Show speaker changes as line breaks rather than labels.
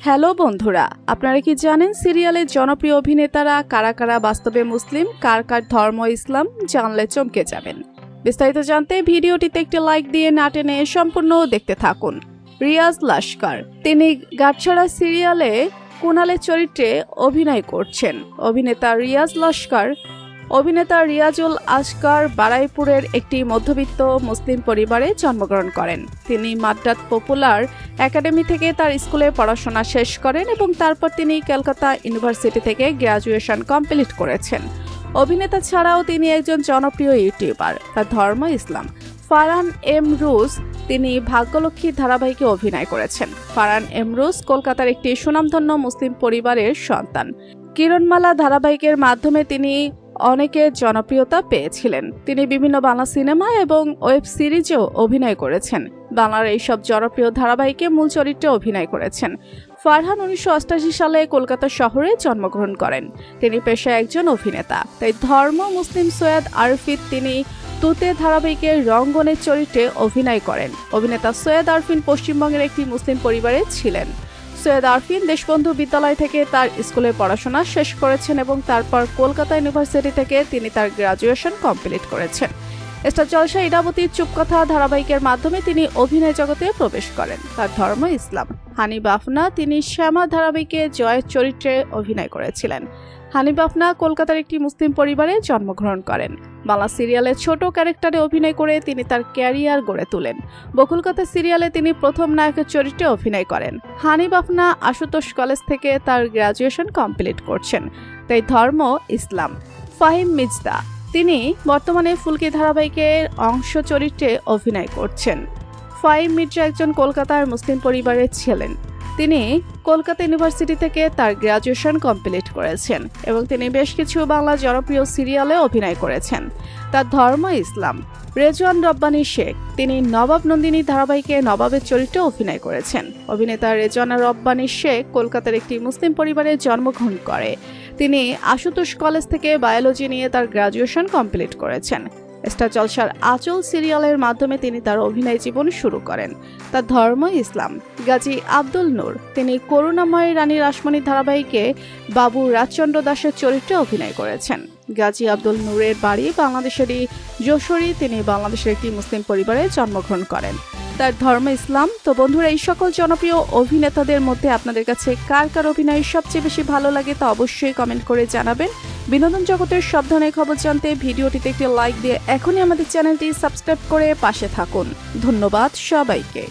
Hello বন্ধুরা, আপনারা কি জানেন সিরিয়ালের জনপ্রিয় অভিনেতারা কারা কারা বাস্তবে মুসলিম, কার কার ধর্ম ইসলাম? জানলে চমকে যাবেন। বিস্তারিত জানতে ভিডিওটিতে একটি লাইক দিয়ে না টেনে সম্পূর্ণ দেখতে থাকুন। রিয়াজ লস্কর, তিনি গাঁটছড়া সিরিয়ালে কুনালের চরিত্রে অভিনয় করছেন। অভিনেতা রিয়াজুল আসকার বারাইপুরের একটি মধ্যবিত্ত মুসলিম পরিবারে জন্মগ্রহণ করেন। তিনি মাদ্রাজ পপুলার একাডেমি থেকে তার স্কুলে পড়াশোনা শেষ করেন এবং তারপর তিনি কলকাতা ইউনিভার্সিটি থেকে গ্র্যাজুয়েশন কমপ্লিট করেছেন। অভিনেতা ছাড়াও তিনি একজন জনপ্রিয় ইউটিউবার। তার ধর্ম ইসলাম। ফারহান এমরোজ, তিনি ভাগ্যলক্ষ্মী ধারাবাহিকে অভিনয় করেছেন। ফারহান এমরোজ কলকাতার একটি সুনামধন্য মুসলিম পরিবারের সন্তান। কিরণমালা ধারাবাহিকের মাধ্যমে তিনি অনেকের জনপ্রিয়তা পেয়েছিলেন। তিনি বিভিন্ন বাংলা সিনেমা এবং ওয়েব সিরিজেও অভিনয় করেছেন। বাংলার এইসব জনপ্রিয় ধারাবাহিকে মূল চরিত্রে অভিনয় করেছেন। ফারহান 1988 সালে কলকাতা শহরে জন্মগ্রহণ করেন। তিনি পেশায় একজন অভিনেতা। তাই ধর্ম মুসলিম। সৈয়দ আরফিন, তিনি তুতে ধারাবাহিকের রঙ্গনের চরিত্রে অভিনয় করেন। অভিনেতা সৈয়দ আরফিন পশ্চিমবঙ্গের একটি মুসলিম পরিবারে ছিলেন। সৈয়দ আরফিন দেশবন্ধু বিদ্যালয় থেকে তার স্কুলে পড়াশোনা শেষ করেছেন এবং তারপর কলকাতা ইউনিভার্সিটি থেকে তিনি তার গ্র্যাজুয়েশন কমপ্লিট করেছেন। স্টার জলসা ইরাবতী চুপকথা ধারাবাহিকের মাধ্যমে তিনি অভিনয় জগতে প্রবেশ করেন। তার ধর্ম ইসলাম। হানি বাফনা, তিনি শ্যামা ধারাবাহিকে জয়ের চরিত্রে অভিনয় করেছিলেন। হানি বাফনা কলকাতার একটি মুসলিম পরিবারে জন্মগ্রহণ করেন। বাংলা সিরিয়ালে ছোট ক্যারেক্টারে অভিনয় করে তিনি তার ক্যারিয়ার গড়ে তোলেন। বকুলকথা সিরিয়ালে তিনি প্রথম নায়কের চরিত্রে অভিনয় করেন। হানি বাফনা আশুতোষ কলেজ থেকে তার গ্র্যাজুয়েশন কমপ্লিট করছেন। তাই ধর্ম ইসলাম। ফাহিম মির্জা, তিনি বর্তমানে ফুলকি ধারাবাহিকের অংশ চরিত্রে অভিনয় করছেন। ফাহিম মির্জা একজন কলকাতার মুসলিম পরিবারের ছিলেন। তিনি কলকাতা ইউনিভার্সিটি থেকে তার গ্র্যাজুয়েশন কমপ্লিট করেছেন এবং তিনি বেশ কিছু বাংলা জনপ্রিয় সিরিয়ালে অভিনয় করেছেন। তার ধর্ম ইসলাম। রেজওয়ান রব্বানী শেখ, তিনি নবাব নন্দিনী ধারাবাহিকে নবাবের চরিত্রে অভিনয় করেছেন। অভিনেতা রেজওয়ান রব্বানী শেখ কলকাতার একটি মুসলিম পরিবারে জন্মগ্রহণ করে। তিনি আশুতোষ কলেজ থেকে বায়োলজি নিয়ে তার গ্র্যাজুয়েশন কমপ্লিট করেছেন। স্টার জলসার আঁচল সিরিয়ালের মাধ্যমে তিনি তার অভিনয় জীবন শুরু করেন। তার ধর্ম ইসলাম। গাজী আব্দুল নূর, তিনি করুণাময়ী রানী রাসমণি ধারাবাহিকে বাবু রাজচন্দ্র দাসের চরিত্রে অভিনয় করেছেন। গাজী আব্দুল নূরের বাড়ি বাংলাদেশেরই যশোরে। তিনি বাংলাদেশের একটি মুসলিম পরিবারে জন্মগ্রহণ করেন। তার ধর্ম ইসলাম। তো বন্ধুরা, এই সকল জনপ্রিয় অভিনেতাদের মধ্যে আপনাদের কাছে কার কার অভিনয় সবচেয়ে বেশি ভালো লাগে তা অবশ্যই কমেন্ট করে জানাবেন। বিনোদন জগতের সব ধরনের খবর জানতে ভিডিওটিতে একটি লাইক দিয়ে এখনই আমাদের চ্যানেলটি সাবস্ক্রাইব করে পাশে থাকুন। ধন্যবাদ সবাইকে।